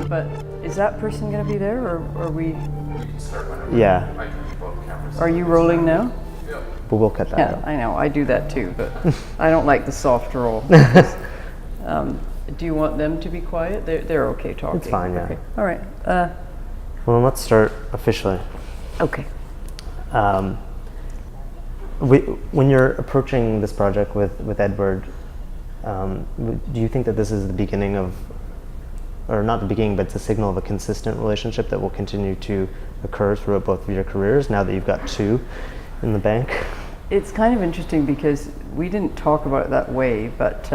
But is that person going to be there, or are we? You can start whenever. Yeah. I can keep both cameras. Are you rolling now? Yeah. But we'll cut that Yeah, out. I know. I do that too, but I don't like the soft roll. Do you want them to be quiet? They're okay talking. It's fine, yeah. Okay. All right. Well, let's start officially. Okay. When you're approaching this project with Edward, do you think that this is the beginning of, or not the beginning, but it's a signal of a consistent relationship that will continue to occur throughout both of your careers now that you've got two in the bank? It's kind of interesting because we didn't talk about it that way, but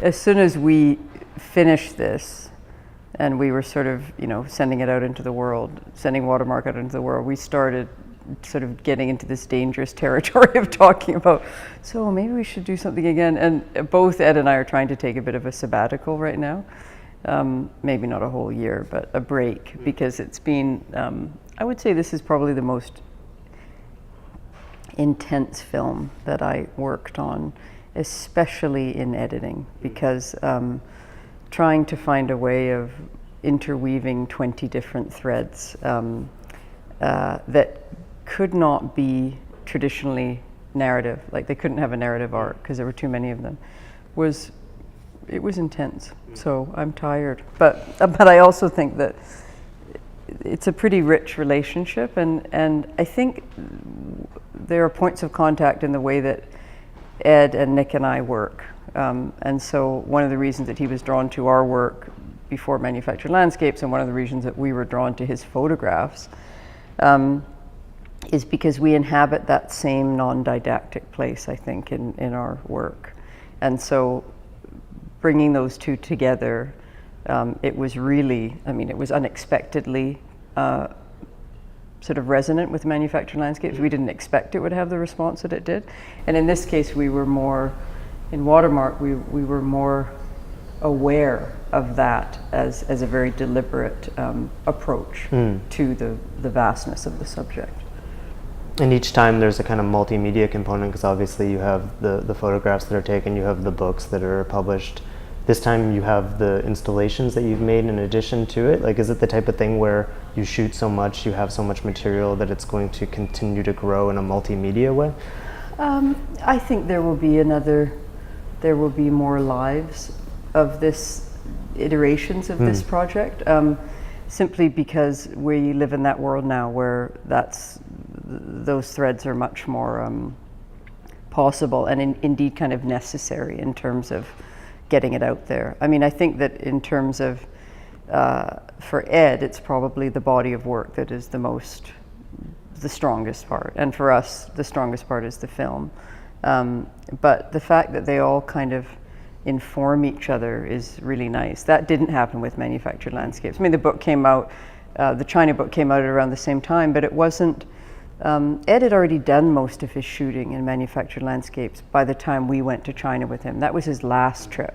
as soon as we finished this and we were sort of, sending it out into the world, sending Watermark out into the world, we started sort of getting into this dangerous territory of talking about, so maybe we should do something again. And both Ed and I are trying to take a bit of a sabbatical right now. Maybe not a whole year, but a break, because it's been, I would say this is probably the most intense film that I worked on, especially in editing, because trying to find a way of interweaving 20 different threads that could not be traditionally narrative, like they couldn't have a narrative arc because there were too many of them, it was intense. So I'm tired, but I also think that it's a pretty rich relationship, and I think there are points of contact in the way that Ed and Nick and I work, and so one of the reasons that he was drawn to our work before Manufactured Landscapes, and one of the reasons that we were drawn to his photographs, is because we inhabit that same non-didactic place, I think, in our work. And so bringing those two together, it was really, it was unexpectedly sort of resonant with Manufactured Landscapes. We didn't expect it would have the response that it did. And in this case, we were more, in Watermark, we were more aware of that as a very deliberate approach to the vastness of the subject. And each time there's a kind of multimedia component, because obviously you have the photographs that are taken, you have the books that are published. This time you have the installations that you've made in addition to it. Like, is it the type of thing where you shoot so much, you have so much material that it's going to continue to grow in a multimedia way? I think there will be more lives of this, iterations of this project, simply because we live in that world now where those threads are much more possible and indeed kind of necessary in terms of getting it out there. I think that in terms of, for Ed, it's probably the body of work that is the strongest part. And for us, the strongest part is the film. But the fact that they all kind of inform each other is really nice. That didn't happen with Manufactured Landscapes. The book came out, the China book came out at around the same time, but it wasn't, Ed had already done most of his shooting in Manufactured Landscapes by the time we went to China with him. That was his last trip.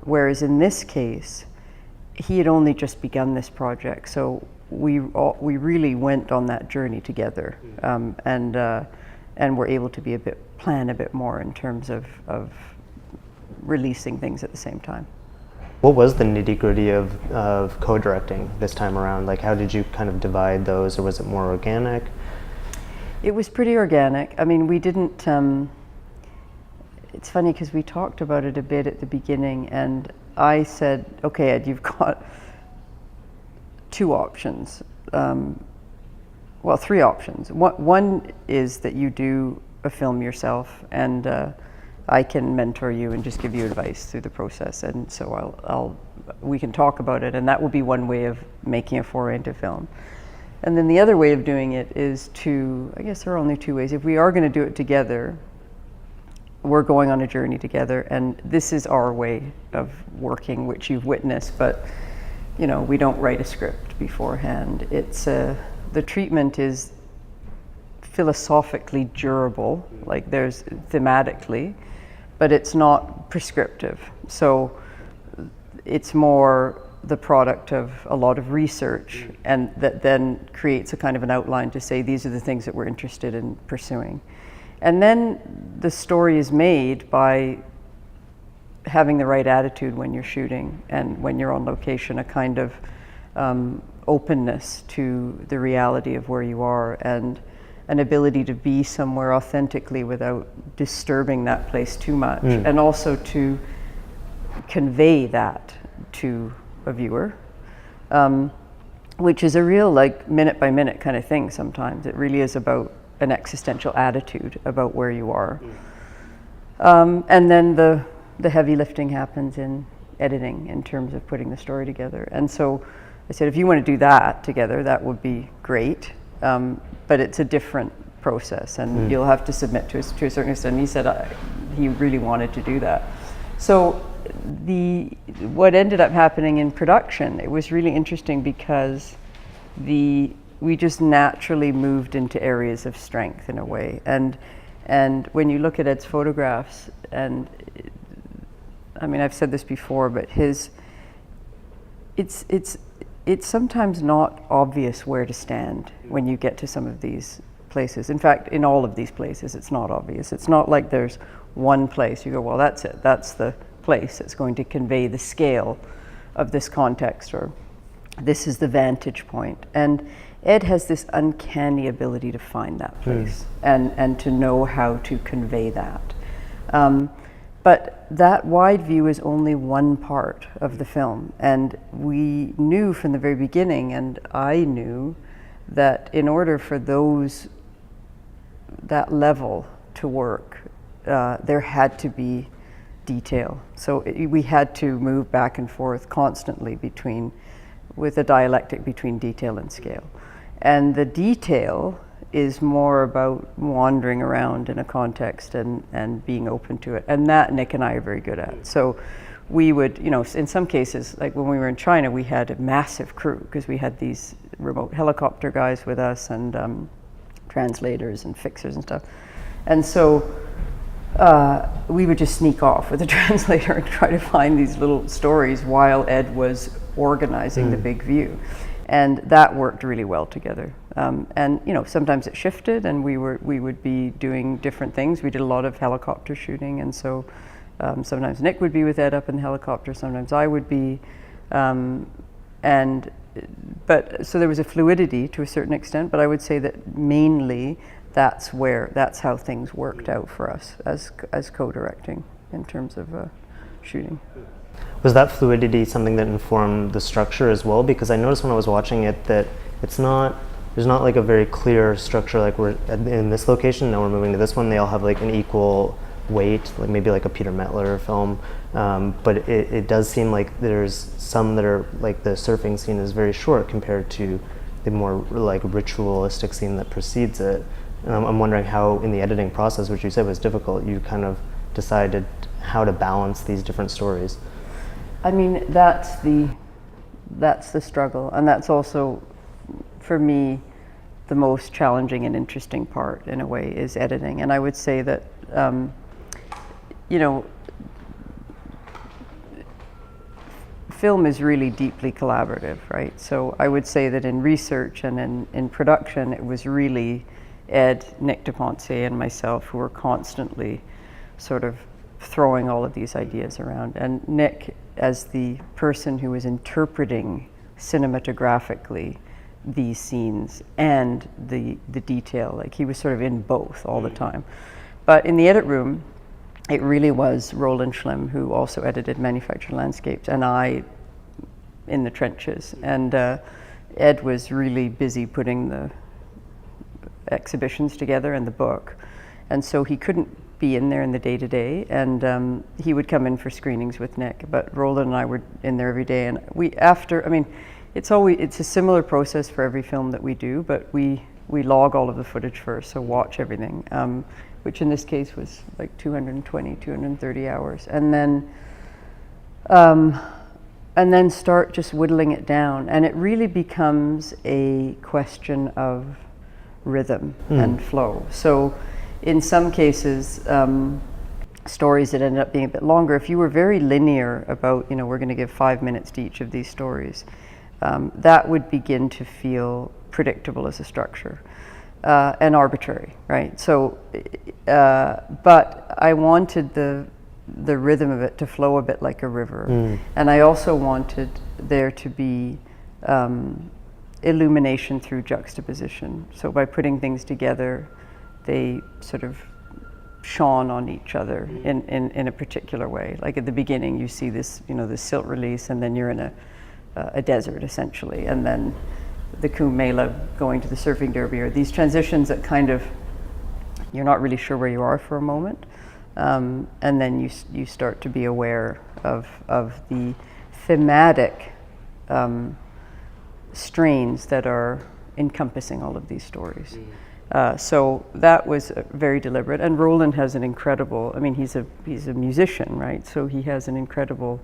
Whereas in this case, he had only just begun this project. So we really went on that journey together, and were able to plan a bit more in terms of releasing things at the same time. What was the nitty-gritty of co-directing this time around? Like, how did you kind of divide those, or was it more organic? It was pretty organic. I mean, we didn't, it's funny because we talked about it a bit at the beginning, and I said, okay, Ed, you've got two options. Well, three options. One is that you do a film yourself, and I can mentor you and just give you advice through the process, and so we can talk about it, and that will be one way of making a foray into film. And then the other way of doing it is I guess there are only two ways. If we are going to do it together, we're going on a journey together, and this is our way of working, which you've witnessed, but you know, we don't write a script beforehand. It's the treatment is philosophically durable, like there's thematically, but it's not prescriptive. So it's more the product of a lot of research, and that then creates a kind of an outline to say these are the things that we're interested in pursuing. And then the story is made by having the right attitude when you're shooting and when you're on location, a kind of openness to the reality of where you are, and an ability to be somewhere authentically without disturbing that place too much, and also to convey that to a viewer, which is a real like minute by minute kind of thing sometimes. It really is about an existential attitude about where you are. And then the heavy lifting happens in editing in terms of putting the story together. And so I said, if you want to do that together, that would be great, but it's a different process, and you'll have to submit to a certain extent. And he said he really wanted to do that. So what ended up happening in production, it was really interesting because we just naturally moved into areas of strength in a way. And when you look at Ed's photographs, and I mean, I've said this before, but it's sometimes not obvious where to stand when you get to some of these places. In fact, in all of these places, it's not obvious. It's not like there's one place you go, well, that's it. That's the place that's going to convey the scale of this context, or this is the vantage point. And Ed has this uncanny ability to find that place and to know how to convey that. But that wide view is only one part of the film. And we knew from the very beginning, and I knew, that in order for that level to work, there had to be detail. So we had to move back and forth constantly with a dialectic between detail and scale. And the detail is more about wandering around in a context and being open to it. And that Nick and I are very good at. So we would, in some cases, like when we were in China, we had a massive crew because we had these remote helicopter guys with us, and translators and fixers and stuff. And so we would just sneak off with a translator and try to find these little stories while Ed was organizing the big view. And that worked really well together. And sometimes it shifted, and we would be doing different things. We did a lot of helicopter shooting, and so sometimes Nick would be with Ed up in the helicopter, sometimes I would be. But so there was a fluidity to a certain extent, but I would say that mainly that's how things worked out for us as co-directing in terms of shooting. Was that fluidity something that informed the structure as well? Because I noticed when I was watching it that there's not like a very clear structure, like we're in this location, now we're moving to this one. They all have like an equal weight, like maybe like a Peter Mettler film. But it does seem like there's some that are, like the surfing scene is very short compared to the more like ritualistic scene that precedes it. I'm wondering how in the editing process, which you said was difficult, you kind of decided how to balance these different stories. I mean, that's the struggle, and that's also, for me, the most challenging and interesting part, in a way, is editing. And I would say that, film is really deeply collaborative, right? So I would say that in research and in production, it was really Ed, Nick DePonce, and myself who were constantly sort of throwing all of these ideas around. And Nick, as the person who was interpreting cinematographically these scenes and the detail, like he was sort of in both all the time. But in the edit room, it really was Roland Schlimm, who also edited Manufactured Landscapes, and I in the trenches. And Ed was really busy putting the exhibitions together and the book. And so he couldn't be in there in the day-to-day, and he would come in for screenings with Nick. But Roland and I were in there every day, and it's a similar process for every film that we do, but we log all of the footage first, so watch everything, which in this case was like 230 hours, and then start just whittling it down. And it really becomes a question of rhythm and flow. So in some cases, stories that ended up being a bit longer, if you were very linear about, we're going to give 5 minutes to each of these stories, that would begin to feel predictable as a structure and arbitrary, right? So, but I wanted the rhythm of it to flow a bit like a river. And I also wanted there to be illumination through juxtaposition. So by putting things together, they sort of shone on each other in a particular way. Like at the beginning, you see this, this silt release, and then you're in a desert essentially, and then the Kumbh Mela going to the surfing derby, or these transitions that kind of, you're not really sure where you are for a moment, and then you start to be aware of the thematic strains that are encompassing all of these stories. So that was very deliberate, and Roland has an incredible, he's a musician, right? So he has an incredible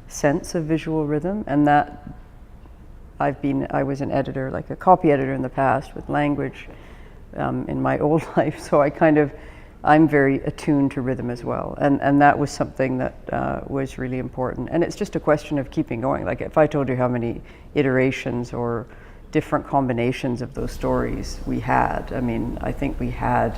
sense of visual rhythm, and that I was an editor, like a copy editor in the past with language in my old life, so I'm very attuned to rhythm as well, and that was something that was really important. And it's just a question of keeping going. Like if I told you how many iterations or different combinations of those stories we had, I think we had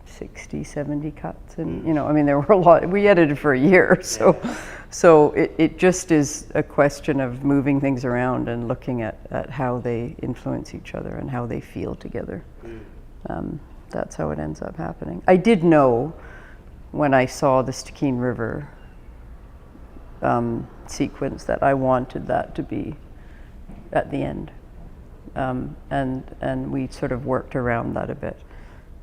60, 70 cuts, and there were a lot. We edited for a year, so it just is a question of moving things around and looking at how they influence each other and how they feel together. That's how it ends up happening. I did know when I saw the Stikine River sequence that I wanted that to be at the end, and we sort of worked around that a bit.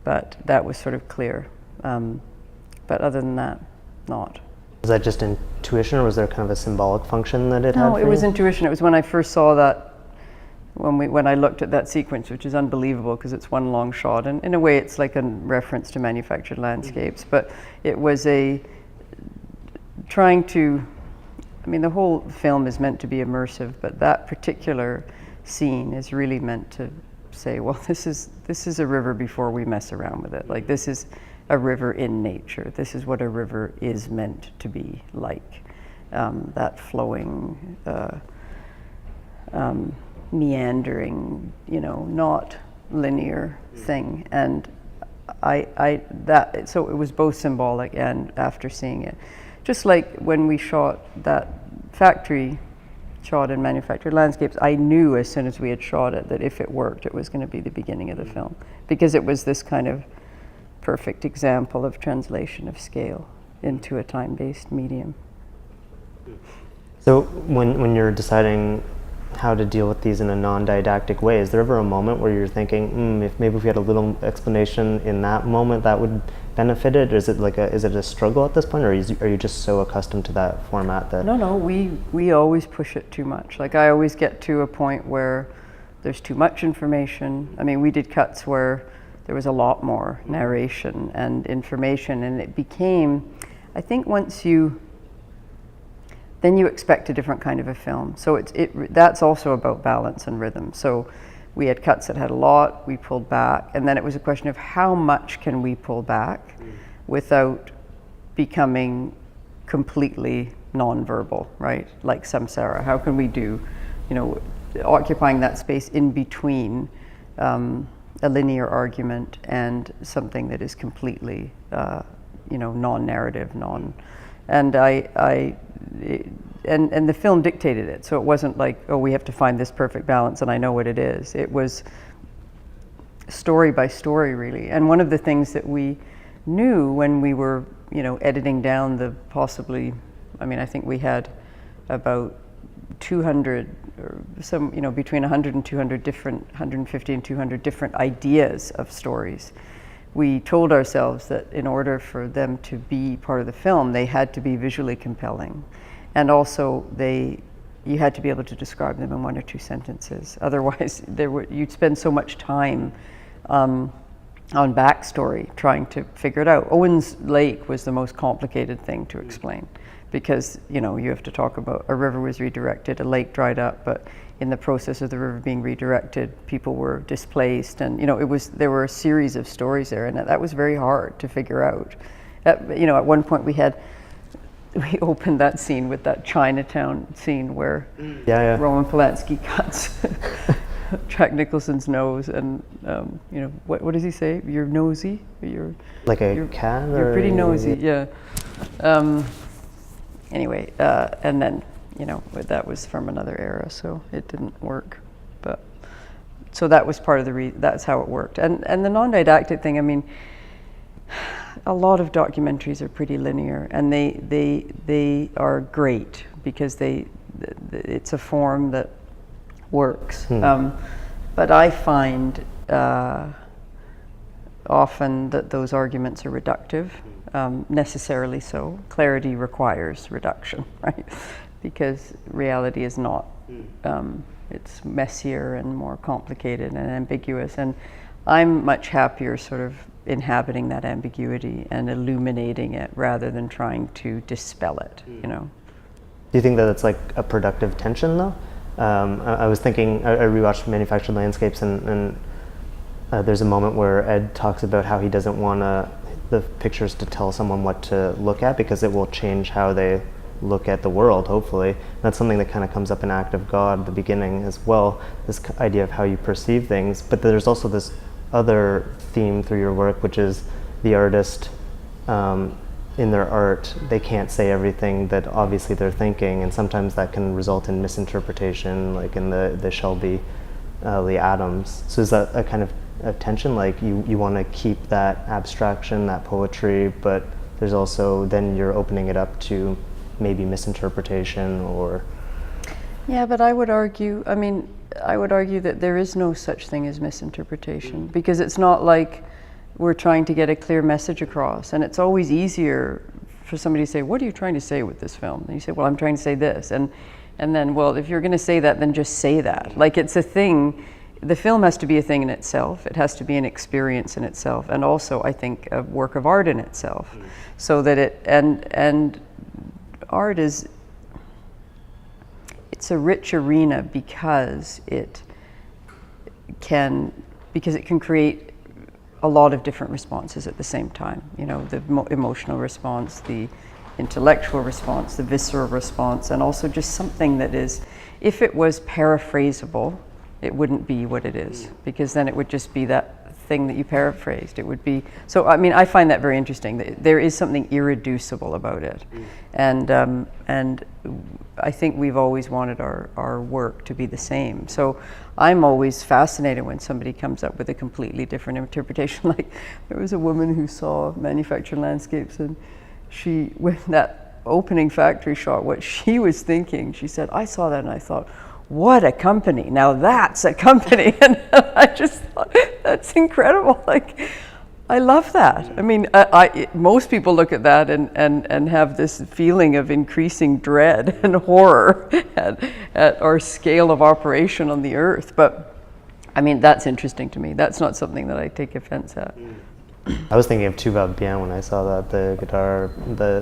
But that was sort of clear. But other than that, not. Was that just intuition, or was there kind of a symbolic function that it had? No, it was intuition. It was when I first saw that, when I looked at that sequence, which is unbelievable because it's one long shot, and in a way it's like a reference to Manufactured Landscapes, but it was trying to, the whole film is meant to be immersive, but that particular scene is really meant to say, well, this is a river before we mess around with it. Like, this is a river in nature. This is what a river is meant to be like. That flowing, meandering, not linear thing. And so it was both symbolic and after seeing it. Just like when we shot that factory shot in Manufactured Landscapes, I knew as soon as we had shot it that if it worked, it was going to be the beginning of the film, because it was this kind of perfect example of translation of scale into a time-based medium. So when you're deciding how to deal with these in a non-didactic way, is there ever a moment where you're thinking, if maybe we had a little explanation in that moment that would benefit it? Or is it a struggle at this point, or are you just so accustomed to that format that? No, we always push it too much. Like, I always get to a point where there's too much information. We did cuts where there was a lot more narration and information, and it became, I think then you expect a different kind of a film. So that's also about balance and rhythm. So we had cuts that had a lot, we pulled back, and then it was a question of how much can we pull back without becoming completely nonverbal, right? Like Samsara. How can we do, occupying that space in between a linear argument and something that is completely non-narrative, and and the film dictated it. So it wasn't like, oh, we have to find this perfect balance and I know what it is. It was story by story, really. And one of the things that we knew when we were, editing down the possibly, I think we had about 200 or some, between 100 and 200 different, 150 and 200 different ideas of stories. We told ourselves that in order for them to be part of the film, they had to be visually compelling. And also you had to be able to describe them in 1 or 2 sentences. Otherwise, you'd spend so much time on backstory trying to figure it out. Owen's Lake was the most complicated thing to explain because, you have to talk about a river was redirected, a lake dried up, but in the process of the river being redirected, people were displaced, and there were a series of stories there, and that was very hard to figure out. At one point we opened that scene with that Chinatown scene where Roman Polanski cuts Jack Nicholson's nose, and what does he say? You're nosy. You're cat. You're pretty nosy. Yeah. Anyway, and then that was from another era, so it didn't work. But so that was part of that's how it worked. And the non-didactic thing. A lot of documentaries are pretty linear, and they are great because it's a form that works. But I find often that those arguments are reductive, necessarily so. Clarity requires reduction, right? Because reality is not. It's messier and more complicated and ambiguous, and I'm much happier sort of inhabiting that ambiguity and illuminating it rather than trying to dispel it, Do you think that it's like a productive tension, though? I was thinking, I rewatched Manufactured Landscapes, and there's a moment where Ed talks about how he doesn't want the pictures to tell someone what to look at because it will change how they look at the world, hopefully. That's something that kind of comes up in Act of God at the beginning as well, this idea of how you perceive things. But there's also this other theme through your work, which is the artist in their art, they can't say everything that obviously they're thinking, and sometimes that can result in misinterpretation, like in the Shelby Lee Adams. So is that a kind of a tension, like you want to keep that abstraction, that poetry, but there's also, then you're opening it up to maybe misinterpretation or... Yeah, but I would argue that there is no such thing as misinterpretation, because it's not like we're trying to get a clear message across, and it's always easier for somebody to say, what are you trying to say with this film? And you say, well, I'm trying to say this, and then, well, if you're going to say that, then just say that. Like, it's a thing. The film has to be a thing in itself. It has to be an experience in itself, and also, I think, a work of art in itself. So that and art is, it's a rich arena because it can create a lot of different responses at the same time. You know, the emotional response, the intellectual response, the visceral response, and also just something that is, if it was paraphrasable, it wouldn't be what it is, because then it would just be that thing that you paraphrased. It would be, so I mean, I find that very interesting. There is something irreducible about it. And I think we've always wanted our work to be the same. So I'm always fascinated when somebody comes up with a completely different interpretation. Like, there was a woman who saw Manufactured Landscapes, and she, when that opening factory shot, what she was thinking, she said, I saw that and I thought, what a company. Now that's a company. And I just thought, that's incredible. Like, I love that. I mean, most people look at that and have this feeling of increasing dread and horror at our scale of operation on the earth. But I mean, that's interesting to me. That's not something that I take offense at. I was thinking of Tu Vas Bien when I saw that, the guitar,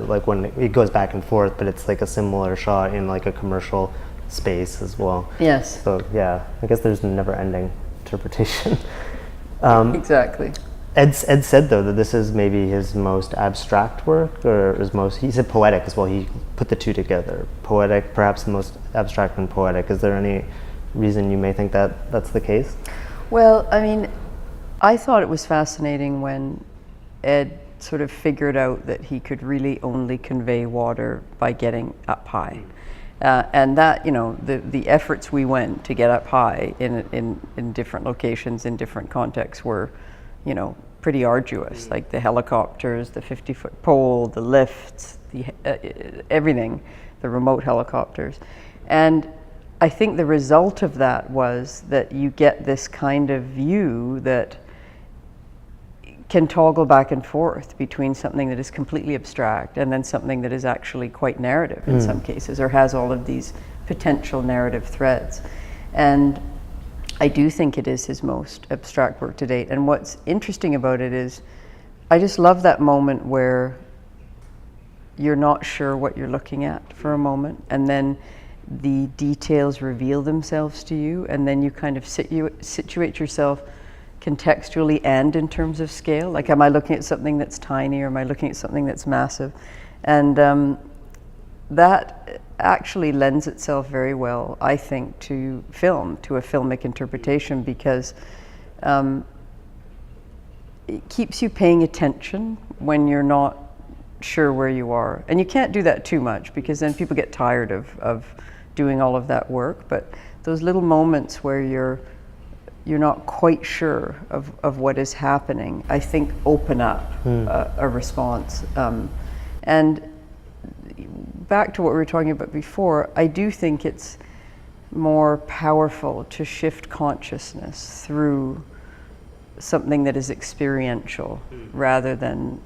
like when it goes back and forth, but it's like a similar shot in like a commercial space as well. Yes. So yeah, I guess there's never-ending interpretation. Exactly. Ed said though that this is maybe his most abstract work, or his most, he said poetic as well. He put the two together. Poetic, perhaps the most abstract and poetic. Is there any reason you may think that that's the case? Well, I mean, I thought it was fascinating when Ed sort of figured out that he could really only convey water by getting up high. And that, you know, the efforts we went to get up high in different locations, in different contexts were, you know, pretty arduous, like the helicopters, the 50-foot pole, the lifts, everything, the remote helicopters. And I think the result of that was that you get this kind of view that can toggle back and forth between something that is completely abstract and then something that is actually quite narrative in some cases, or has all of these potential narrative threads. And I do think it is his most abstract work to date. And what's interesting about it is, I just love that moment where you're not sure what you're looking at for a moment, and then the details reveal themselves to you, and then you kind of situate yourself contextually and in terms of scale. Like, am I looking at something that's tiny, or am I looking at something that's massive? And that actually lends itself very well, I think, to film, to a filmic interpretation, because it keeps you paying attention when you're not sure where you are. And you can't do that too much, because then people get tired of doing all of that work. But those little moments where you're not quite sure of what is happening, I think open up a response. And back to what we were talking about before, I do think it's more powerful to shift consciousness through something that is experiential rather than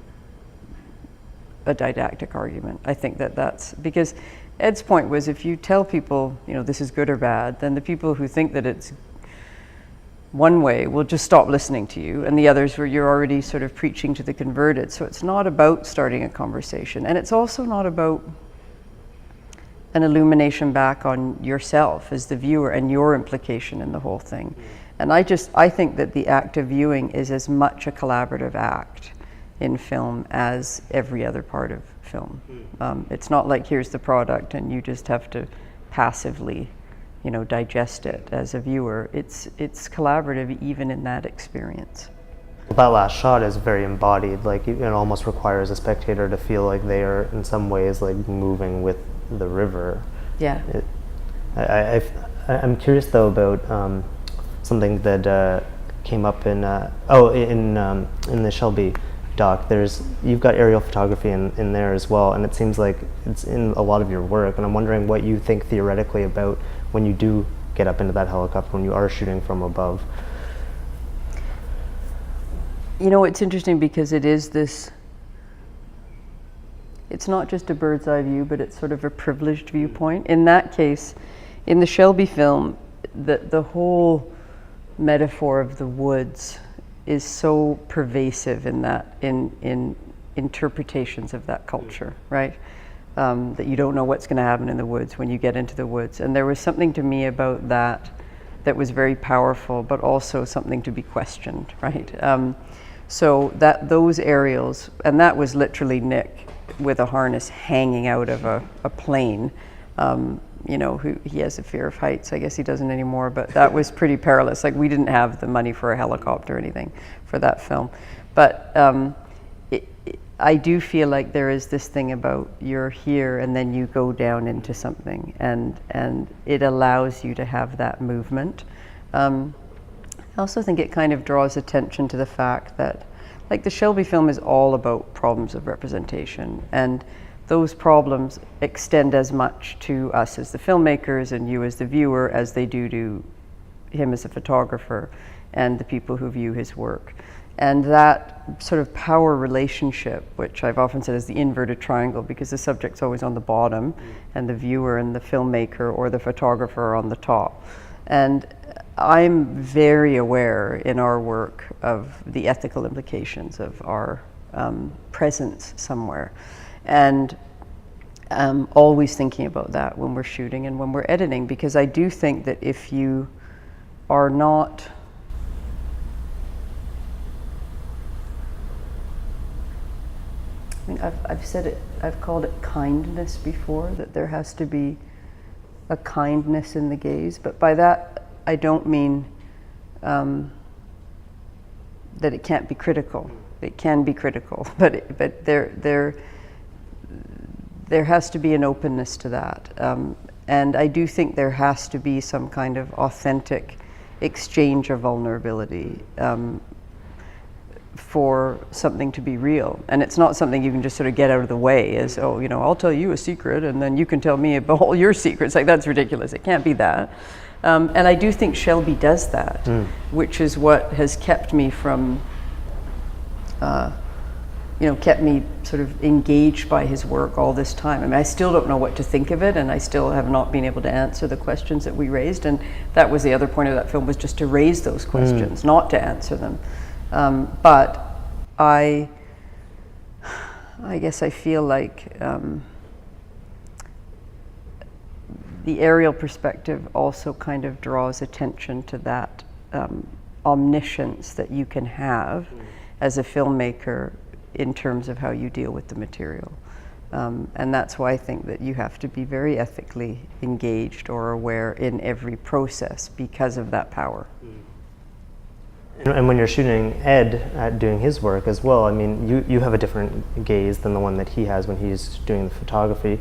a didactic argument. I think that's because Ed's point was, if you tell people, you know, this is good or bad, then the people who think that it's one way will just stop listening to you, and the others where you're already sort of preaching to the converted. So it's not about starting a conversation, and it's also not about an illumination back on yourself as the viewer and your implication in the whole thing. And I think that the act of viewing is as much a collaborative act in film as every other part of film. It's not like, here's the product and you just have to passively, you know, digest it as a viewer. It's collaborative even in that experience. Well, that last shot is very embodied. Like, it almost requires a spectator to feel like they are in some ways like moving with the river. Yeah. I'm curious though about something that came up in the Shelby doc. You've got aerial photography in there as well, and it seems like it's in a lot of your work. And I'm wondering what you think theoretically about when you do get up into that helicopter, when you are shooting from above. You know, it's interesting because it is this, it's not just a bird's eye view, but it's sort of a privileged viewpoint. In that case, in the Shelby film, the whole metaphor of the woods is so pervasive in interpretations of that culture, right? That you don't know what's going to happen in the woods when you get into the woods. And there was something to me about that was very powerful, but also something to be questioned, right? So those aerials, and that was literally Nick with a harness hanging out of a plane. You know, he has a fear of heights. I guess he doesn't anymore, but that was pretty perilous. Like, we didn't have the money for a helicopter or anything for that film. But I do feel like there is this thing about you're here and then you go down into something, and it allows you to have that movement. I also think it kind of draws attention to the fact that, like, the Shelby film is all about problems of representation, and those problems extend as much to us as the filmmakers and you as the viewer as they do to him as a photographer and the people who view his work. And that sort of power relationship, which I've often said is the inverted triangle, because the subject's always on the bottom and the viewer and the filmmaker or the photographer are on the top. And I'm very aware in our work of the ethical implications of our presence somewhere. And always thinking about that when we're shooting and when we're editing, because I do think that if you are not I've said it, I've called it kindness before, that there has to be a kindness in the gaze, but by that I don't mean that it can't be critical. It can be critical, but there has to be an openness to that. And I do think there has to be some kind of authentic exchange of vulnerability for something to be real. And it's not something you can just sort of get out of the way as, oh, you know, I'll tell you a secret and then you can tell me about all your secrets. Like, that's ridiculous. It can't be that. And I do think Shelby does that, which is what has kept me from, kept me sort of engaged by his work all this time. I mean, I still don't know what to think of it, and I still have not been able to answer the questions that we raised. And that was the other point of that film, was just to raise those questions, not to answer them. But I guess I feel like the aerial perspective also kind of draws attention to that omniscience that you can have as a filmmaker in terms of how you deal with the material. And that's why I think that you have to be very ethically engaged or aware in every process because of that power. And when you're shooting Ed at doing his work as well, I mean, you have a different gaze than the one that he has when he's doing the photography.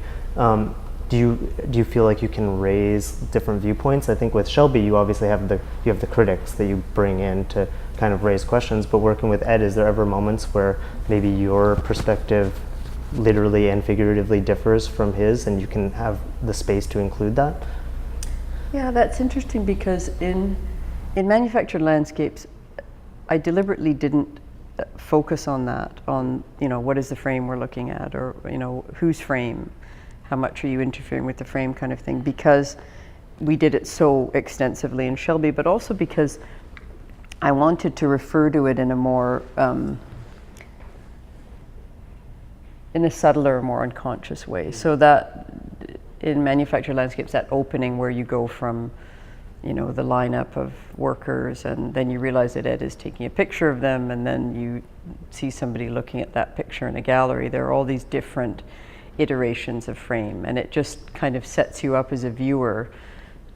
Do you feel like you can raise different viewpoints? I think with Shelby, you obviously have the critics that you bring in to kind of raise questions. But working with Ed, is there ever moments where maybe your perspective literally and figuratively differs from his, and you can have the space to include that? Yeah, that's interesting, because in manufactured landscapes, I deliberately didn't focus on that, on, what is the frame we're looking at, or, whose frame, how much are you interfering with the frame kind of thing, because we did it so extensively in Shelby, but also because I wanted to refer to it in a more, in a subtler, more unconscious way. So that in manufactured landscapes, that opening where you go from, the lineup of workers, and then you realize that Ed is taking a picture of them, and then you see somebody looking at that picture in a gallery. There are all these different iterations of frame, and it just kind of sets you up as a viewer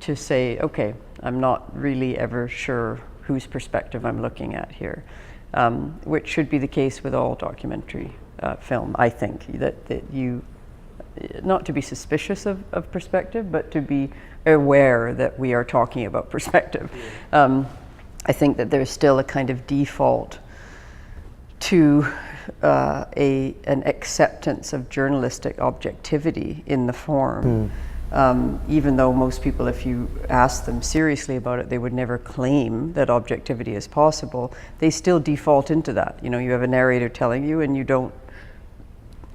to say, okay, I'm not really ever sure whose perspective I'm looking at here, which should be the case with all documentary film, I think, that you, not to be suspicious of perspective, but to be aware that we are talking about perspective. I think that there's still a kind of default to an acceptance of journalistic objectivity in the form, even though most people, if you ask them seriously about it, they would never claim that objectivity is possible. They still default into that. You have a narrator telling you, and you don't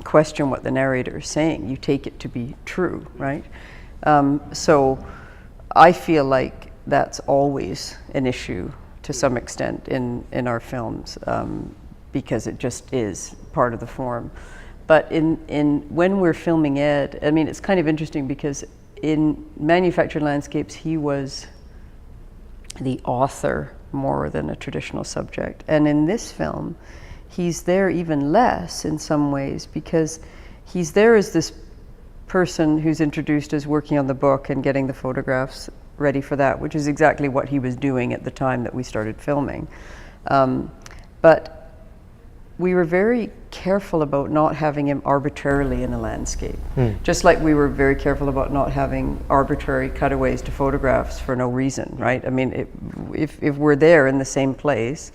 question what the narrator is saying. You take it to be true, right? So I feel like that's always an issue to some extent in our films, because it just is part of the form. But when we're filming Ed, I mean, it's kind of interesting, because in manufactured landscapes, he was the author more than a traditional subject. And in this film, he's there even less in some ways, because he's there as this person who's introduced as working on the book and getting the photographs ready for that, which is exactly what he was doing at the time that we started filming. But we were very careful about not having him arbitrarily in a landscape. Just like we were very careful about not having arbitrary cutaways to photographs for no reason, right? I mean, if we're there in the same place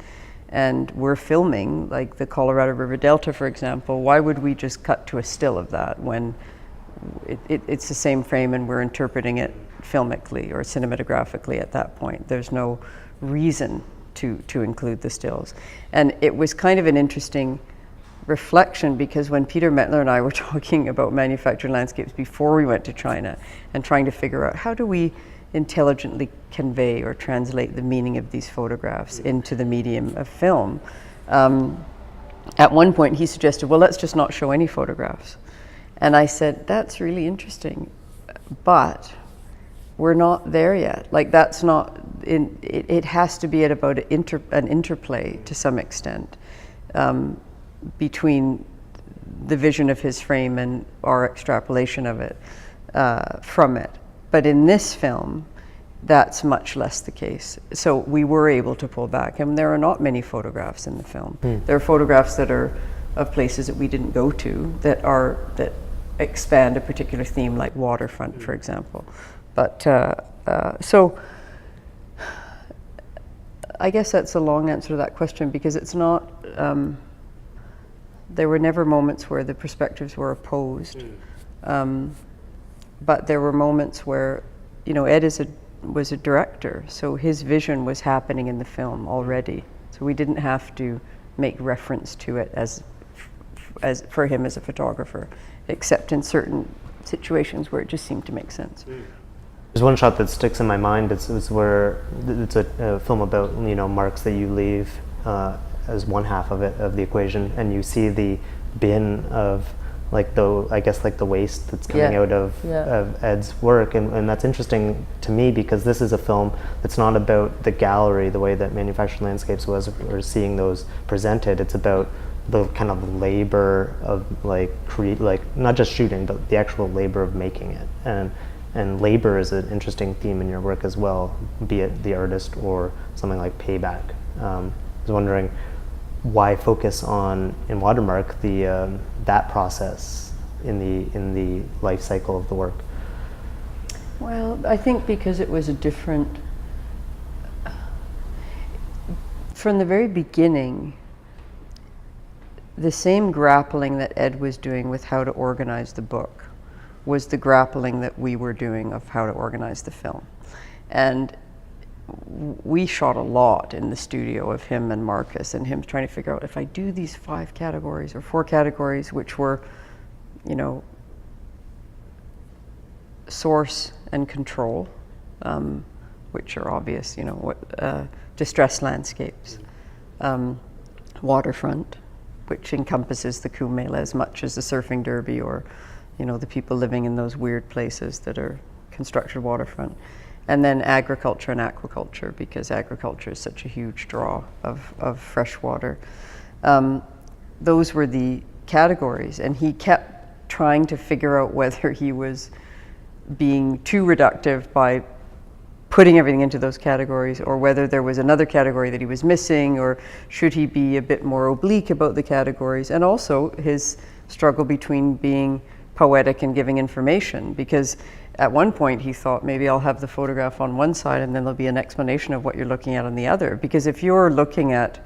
and we're filming, like the Colorado River Delta, for example, why would we just cut to a still of that when it's the same frame and we're interpreting it filmically or cinematographically at that point? There's no reason to include the stills. And it was kind of an interesting reflection, because when Peter Mettler and I were talking about manufactured landscapes before we went to China and trying to figure out how do we intelligently convey or translate the meaning of these photographs into the medium of film, at one point he suggested, well, let's just not show any photographs. And I said, that's really interesting, but we're not there yet. Like, that's not, it has to be at about an interplay to some extent between the vision of his frame and our extrapolation of it from it. But in this film, that's much less the case. So we were able to pull back, and there are not many photographs in the film. There are photographs that are of places that we didn't go to that expand a particular theme, like waterfront, for example. But so I guess that's a long answer to that question, because it's not. There were never moments where the perspectives were opposed, but there were moments where, Ed was a director, so his vision was happening in the film already. So we didn't have to make reference to it as for him as a photographer, except in certain situations where it just seemed to make sense. There's one shot that sticks in my mind. It's where it's a film about marks that you leave as one half of the equation, and you see the bin of the waste that's coming out of Ed's work, and that's interesting to me, because this is a film that's not about the gallery the way that Manufactured Landscapes was, or seeing those presented. It's about the kind of labor of not just shooting, but the actual labor of making it, and labor is an interesting theme in your work as well, be it the artist or something like Payback. I was wondering why focus on, in Watermark, that process in the life cycle of the work. Well, I think because it was a different. From the very beginning, the same grappling that Ed was doing with how to organize the book was the grappling that we were doing of how to organize the film. And we shot a lot in the studio of him and Marcus, and him trying to figure out, if I do these 5 categories or 4 categories, which were, source and control, which are obvious, distressed landscapes, waterfront, which encompasses the Kuumela as much as the surfing derby, or the people living in those weird places that are constructed waterfront. And then agriculture and aquaculture, because agriculture is such a huge draw of fresh water. Those were the categories, and he kept trying to figure out whether he was being too reductive by putting everything into those categories, or whether there was another category that he was missing, or should he be a bit more oblique about the categories, and also his struggle between being poetic and giving information, because at one point he thought, maybe I'll have the photograph on one side and then there'll be an explanation of what you're looking at on the other. Because if you're looking at,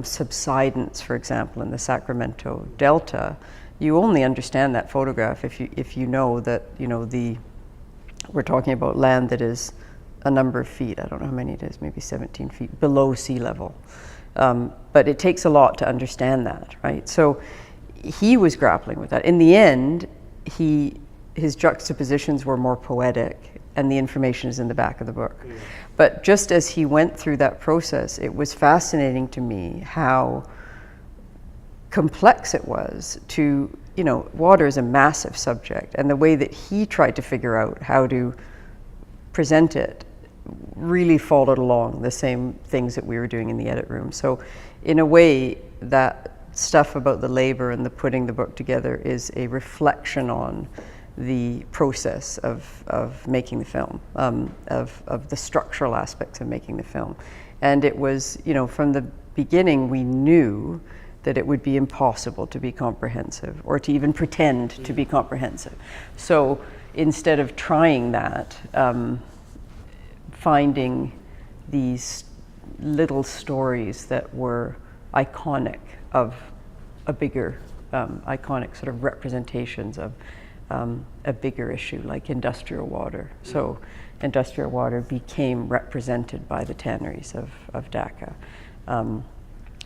subsidence, for example, in the Sacramento Delta, you only understand that photograph if you know that, we're talking about land that is a number of feet, I don't know how many it is, maybe 17 feet below sea level. But it takes a lot to understand that, right? So he was grappling with that. In the end, his juxtapositions were more poetic, and the information is in the back of the book. But just as he went through that process, it was fascinating to me how complex it was to, water is a massive subject, and the way that he tried to figure out how to present it really followed along the same things that we were doing in the edit room. So in a way, that stuff about the labor and the putting the book together is a reflection on the process of making the film, of the structural aspects of making the film. And it was, from the beginning, we knew that it would be impossible to be comprehensive, or to even pretend to be comprehensive. So instead of trying that, finding these little stories that were iconic of a bigger, iconic sort of representations of a bigger issue, like industrial water. So industrial water became represented by the tanneries of Dhaka.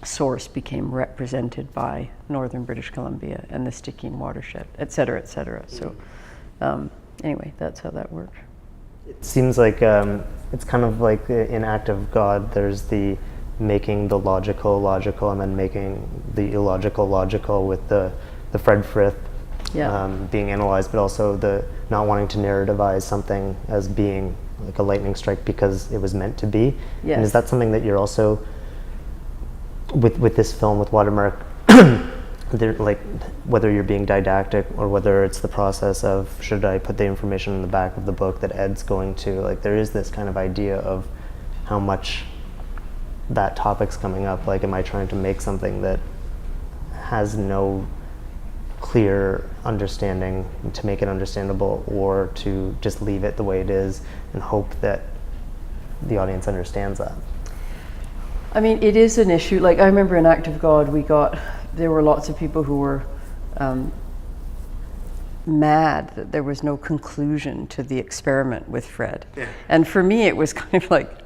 Source became represented by northern British Columbia and the Stickeen watershed, et cetera, et cetera. So anyway, that's how that worked. It seems like it's kind of like in Act of God, there's the making the logical, and then making the illogical, logical, with the Fred Frith being analyzed, but also the not wanting to narrativize something as being like a lightning strike because it was meant to be. Yes. And is that something that you're also, with this film, with Watermark, like whether you're being didactic or whether it's the process of should I put the information in the back of the book that Ed's going to, like there is this kind of idea of how much that topic's coming up. Like, am I trying to make something that has no clear understanding to make it understandable, or to just leave it the way it is and hope that the audience understands that? I mean, it is an issue. Like, I remember in Act of God, there were lots of people who were mad that there was no conclusion to the experiment with Fred. Yeah. And for me, it was kind of like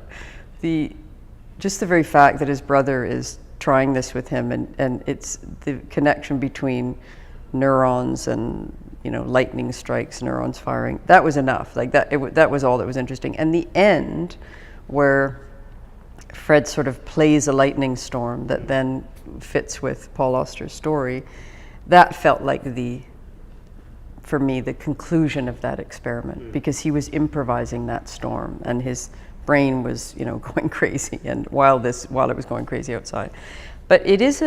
just the very fact that his brother is trying this with him, and it's the connection between neurons and, you know, lightning strikes, neurons firing. That was enough. Like that was all that was interesting. And the end, where Fred sort of plays a lightning storm that then fits with Paul Auster's story, that felt like for me, the conclusion of that experiment, because he was improvising that storm and his brain was, you know, going crazy, and while it was going crazy outside. But it is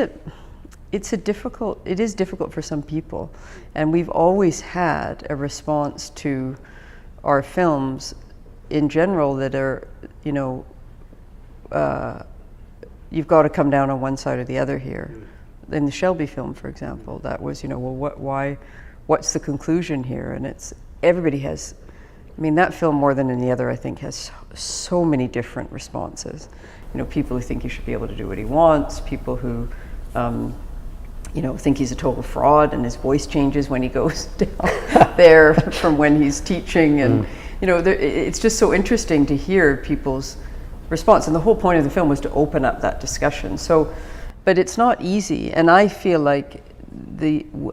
difficult for some people, and we've always had a response to our films in general that are, you know, you've got to come down on one side or the other here. In the Shelby film, for example, that was, you know, well, what's the conclusion here? And everybody has, I mean, that film more than any other, I think, has so many different responses. You know, people who think he should be able to do what he wants, people who, you know, think he's a total fraud and his voice changes when he goes down there from when he's teaching. And, you know, it's just so interesting to hear people's response. And the whole point of the film was to open up that discussion. So, but it's not easy. And I feel like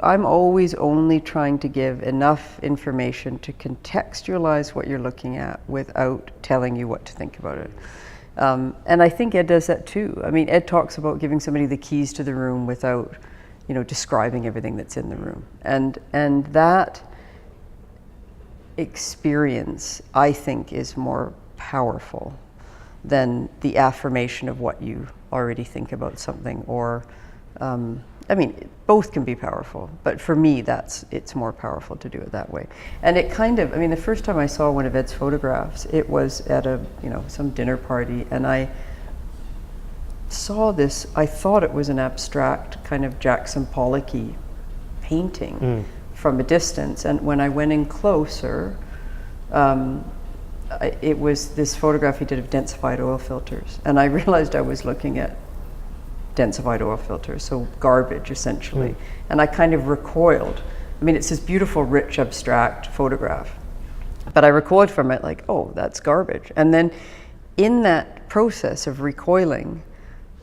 I'm always only trying to give enough information to contextualize what you're looking at without telling you what to think about it. And I think Ed does that too. I mean, Ed talks about giving somebody the keys to the room without, you know, describing everything that's in the room. And that experience, I think, is more powerful than the affirmation of what you already think about something. Or, I mean, both can be powerful, but for me, it's more powerful to do it that way. And it kind of, I mean, the first time I saw one of Ed's photographs, it was at some dinner party, and I saw this, I thought it was an abstract kind of Jackson Pollock-y painting from a distance. And when I went in closer, it was this photograph he did of densified oil filters. And I realized I was looking at densified oil filters, so garbage essentially. And I kind of recoiled. I mean, it's this beautiful, rich, abstract photograph, but I recoiled from it like, oh, that's garbage. And then in that process of recoiling,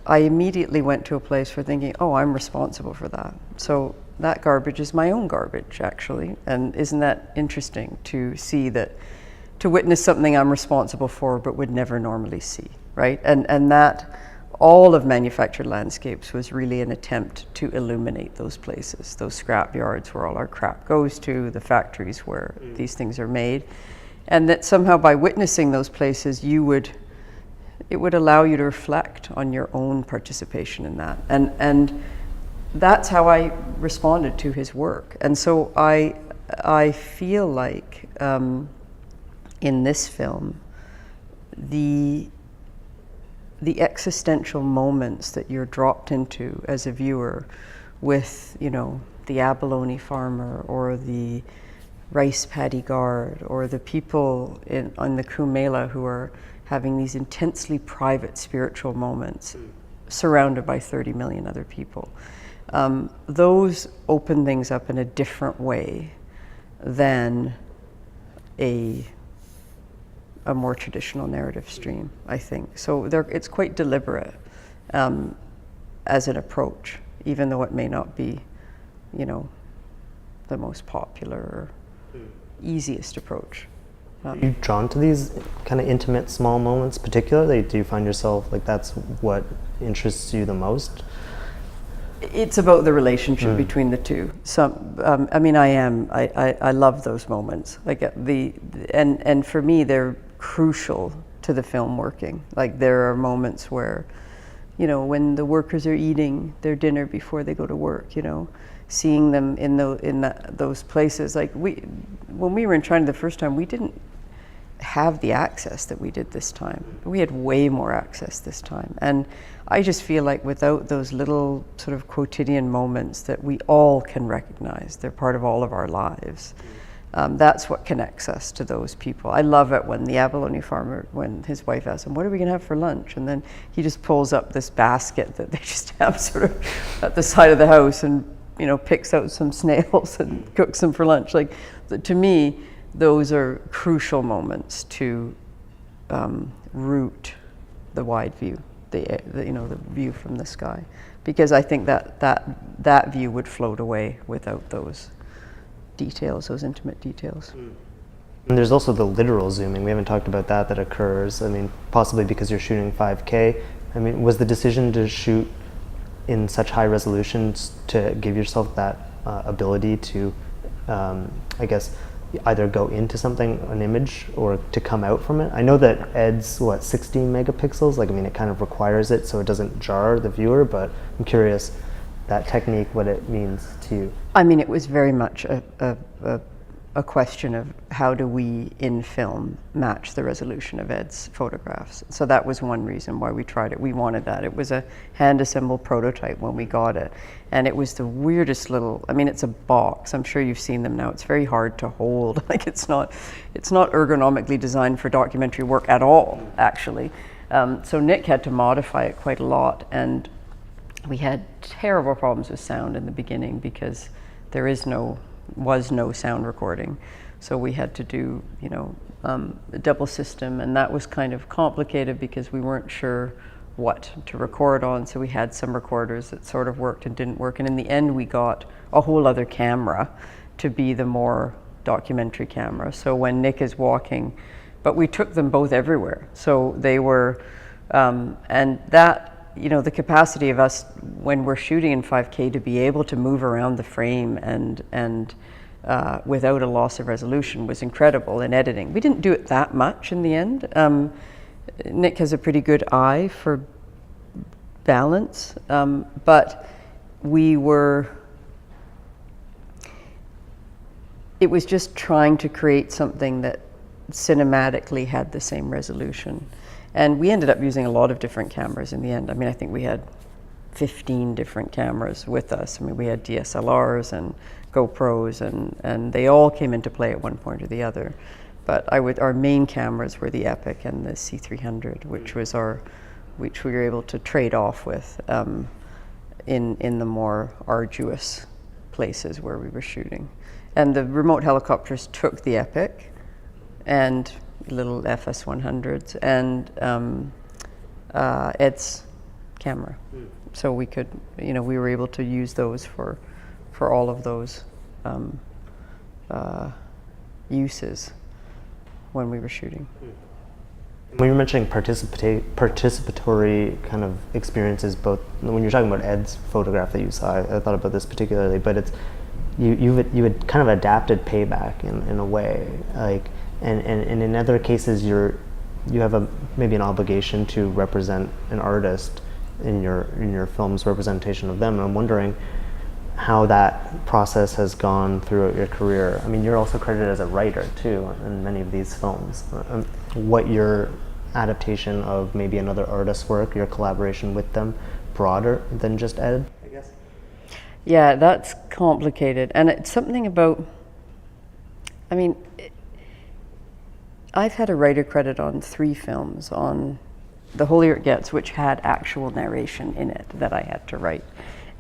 I immediately went to a place for thinking, oh, I'm responsible for that. So that garbage is my own garbage, actually. And isn't that interesting to see that, to witness something I'm responsible for but would never normally see, right? And that all of Manufactured Landscapes was really an attempt to illuminate those places, those scrap yards where all our crap goes to, the factories where these things are made. And that somehow by witnessing those places, it would allow you to reflect on your own participation in that. And that's how I responded to his work. And so I feel like in this film, the existential moments that you're dropped into as a viewer with, you know, the abalone farmer or the rice paddy guard or the people on the Kumela who are having these intensely private spiritual moments surrounded by 30 million other people. Those open things up in a different way than a more traditional narrative stream, I think. So it's quite deliberate as an approach, even though it may not be, you know, the most popular or easiest approach. Are you drawn to these kind of intimate, small moments particularly? Do you find yourself like that's what interests you the most? It's about the relationship between the two. I mean, I love those moments. Like and for me, they're crucial to the film working. Like there are moments where, you know, when the workers are eating their dinner before they go to work, you know, seeing them in those places. Like when we were in China the first time, we didn't have the access that we did this time. We had way more access this time. And I just feel like without those little sort of quotidian moments that we all can recognize, they're part of all of our lives. That's what connects us to those people. I love it when the abalone farmer, when his wife asks him, what are we gonna have for lunch? And then he just pulls up this basket that they just have sort of at the side of the house and, you know, picks out some snails and cooks them for lunch. Like, to me, those are crucial moments to root the wide view, the you know, the view from the sky, because I think that view would float away without those details, those intimate details. And there's also the literal zooming. We haven't talked about that occurs. I mean, possibly because you're shooting 5K. I mean, was the decision to shoot in such high resolutions to give yourself that ability to, I guess, either go into something, an image, or to come out from it? I know that Ed's, 16 megapixels? Like, I mean, it kind of requires it so it doesn't jar the viewer, but I'm curious, that technique, what it means to you. I mean, it was very much a question of how do we, in film, match the resolution of Ed's photographs. So that was one reason why we tried it. We wanted that. It was a hand-assembled prototype when we got it. And it was the weirdest little, I mean, it's a box. I'm sure you've seen them now. It's very hard to hold. Like, it's not ergonomically designed for documentary work at all, actually. So Nick had to modify it quite a lot. And we had terrible problems with sound in the beginning because there was no sound recording. So we had to do, you know, a double system, and that was kind of complicated because we weren't sure what to record on. So we had some recorders that sort of worked and didn't work. And in the end, we got a whole other camera to be the more documentary camera. So when Nick is walking, but we took them both everywhere. So they were, and that, you know, the capacity of us when we're shooting in 5K to be able to move around the frame and without a loss of resolution was incredible in editing. We didn't do it that much in the end. Nick has a pretty good eye for balance, but it was just trying to create something that cinematically had the same resolution. And we ended up using a lot of different cameras in the end. I mean, I think we had 15 different cameras with us. I mean, we had DSLRs and GoPros, and they all came into play at one point or the other. But our main cameras were the Epic and the C300, which we were able to trade off with in the more arduous places where we were shooting. And the remote helicopters took the Epic and little FS100s and Ed's camera. So we could, you know, we were able to use those for all of those uses when we were shooting. When you're mentioning participatory kind of experiences, both when you're talking about Ed's photograph that you saw, I thought about this particularly, but it's you had kind of adapted Payback in a way, like. And in other cases, you have maybe an obligation to represent an artist in your film's representation of them. And I'm wondering how that process has gone throughout your career. I mean, you're also credited as a writer too in many of these films. What your adaptation of maybe another artist's work, your collaboration with them, broader than just Ed, I guess? Yeah, that's complicated, and it's something about. I mean. I've had a writer credit on 3 films, on The Holier It Gets, which had actual narration in it that I had to write,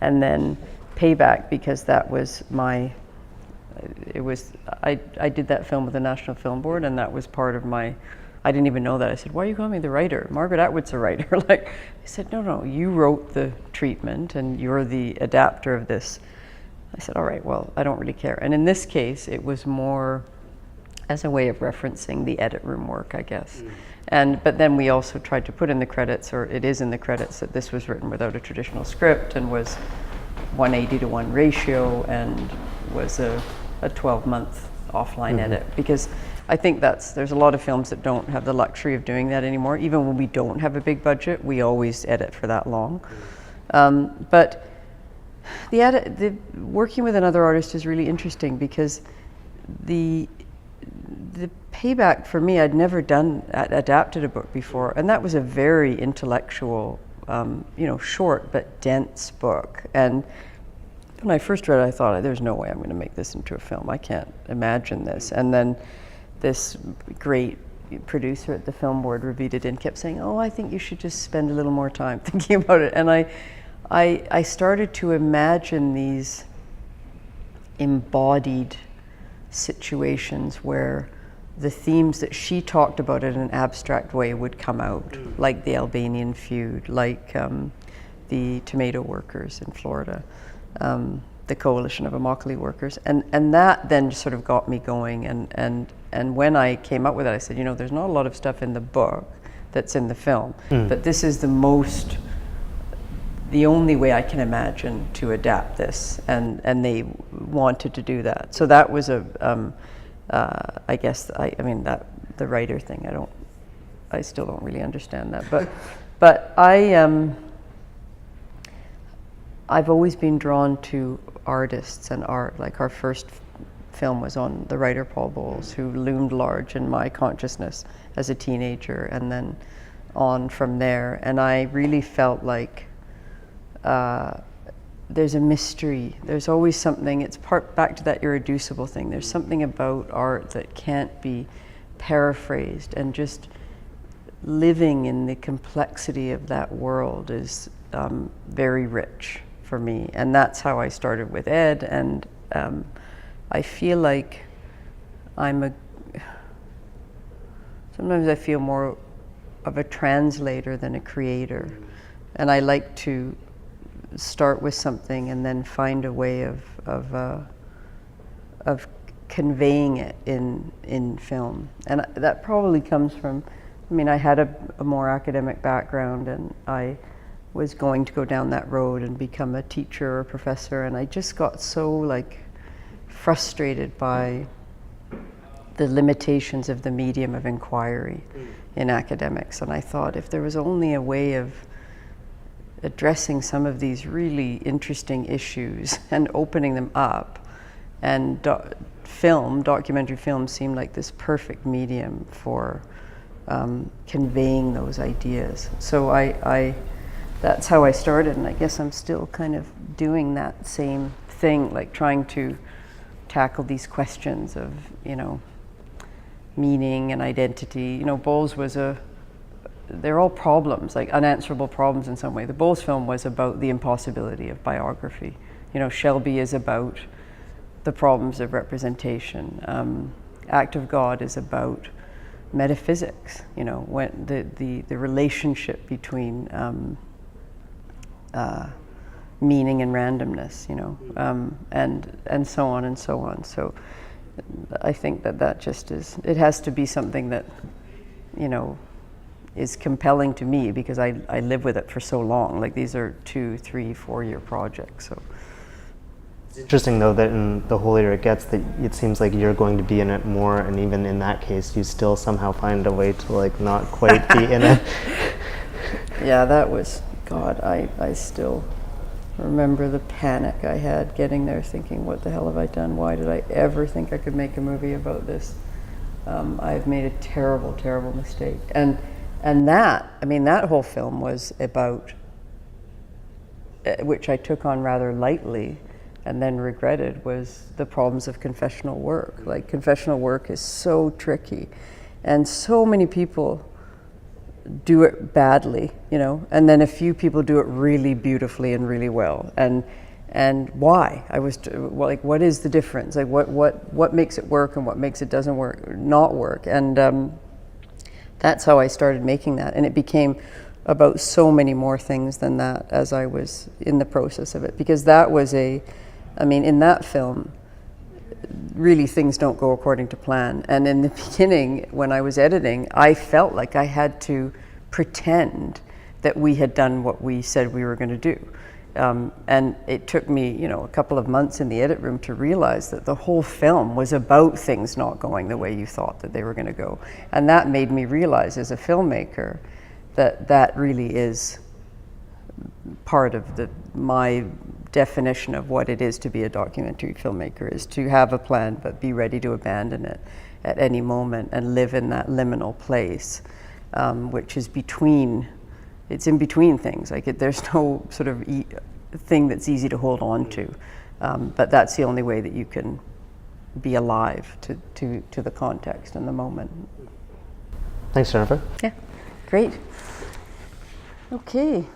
and then Payback, because that was I did that film with the National Film Board, and that was part of I didn't even know that. I said, why are you calling me the writer? Margaret Atwood's a writer. Like, they said, no, you wrote the treatment and you're the adapter of this. I said, all right, well, I don't really care. And in this case, it was more as a way of referencing the edit room work, I guess. But then we also tried to put in the credits, or it is in the credits, that this was written without a traditional script and was 180:1 ratio and was a 12-month offline edit. Because I think there's a lot of films that don't have the luxury of doing that anymore. Even when we don't have a big budget, we always edit for that long. But the working with another artist is really interesting because the Payback, for me, I'd never adapted a book before, and that was a very intellectual, short but dense book. And when I first read it, I thought, there's no way I'm going to make this into a film. I can't imagine this. And then this great producer at the film board reviewed it and kept saying, oh, I think you should just spend a little more time thinking about it. And I started to imagine these embodied situations where the themes that she talked about in an abstract way would come out, like the Albanian feud, like the tomato workers in Florida, the coalition of Immokalee workers, and that then just sort of got me going. And when I came up with it, I said, there's not a lot of stuff in the book that's in the film, but this is the only way I can imagine to adapt this, and they wanted to do that. So that was I guess the writer thing. I still don't really understand that, but I've always been drawn to artists and art. Like our first film was on the writer Paul Bowles, who loomed large in my consciousness as a teenager, and then on from there. And I really felt like there's a mystery. There's always something. It's back to that irreducible thing. There's something about art that can't be paraphrased, and just living in the complexity of that world is very rich for me. And that's how I started with Ed. And I feel like sometimes I feel more of a translator than a creator. And I like to start with something and then find a way of conveying it in film. And that probably comes from, I had a more academic background, and I was going to go down that road and become a teacher or a professor, and I just got so frustrated by the limitations of the medium of inquiry in academics. And I thought, if there was only a way of addressing some of these really interesting issues and opening them up, and documentary film seemed like this perfect medium for conveying those ideas. So that's how I started, and I guess I'm still kind of doing that same thing, like trying to tackle these questions of, meaning and identity. Bowles they're all problems, like unanswerable problems in some way. The Bowles film was about the impossibility of biography. Shelby is about the problems of representation. Act of God is about metaphysics, when the relationship between meaning and randomness, and so on and so on. So I think that just it has to be something that, is compelling to me, because I live with it for so long. Like, these are 2, 3, 4 year projects. So it's interesting though that in The Holier It Gets, that it seems like you're going to be in it more, and even in that case you still somehow find a way to not quite be in it. Yeah, that was, God, I still remember the panic I had getting there, thinking, what the hell have I done? Why did I ever think I could make a movie about this? I've made a terrible, terrible mistake. And that whole film was about, which I took on rather lightly and then regretted, was the problems of confessional work. Like, confessional work is so tricky, and so many people do it badly, and then a few people do it really beautifully and really well. And why? I was like, what is the difference? Like, what makes it work and what makes it not work? And that's how I started making that, and it became about so many more things than that as I was in the process of it, because that was in that film, really things don't go according to plan. And in the beginning, when I was editing, I felt like I had to pretend that we had done what we said we were going to do. And it took me, you know, a couple of months in the edit room to realize that the whole film was about things not going the way you thought that they were going to go. And that made me realize as a filmmaker that that really is part of my definition of what it is to be a documentary filmmaker, is to have a plan but be ready to abandon it at any moment and live in that liminal place, which is between, it's in between things. Like there's no sort of thing that's easy to hold on to, but that's the only way that you can be alive to the context and the moment. Thanks, Jennifer. Yeah, great. Okay.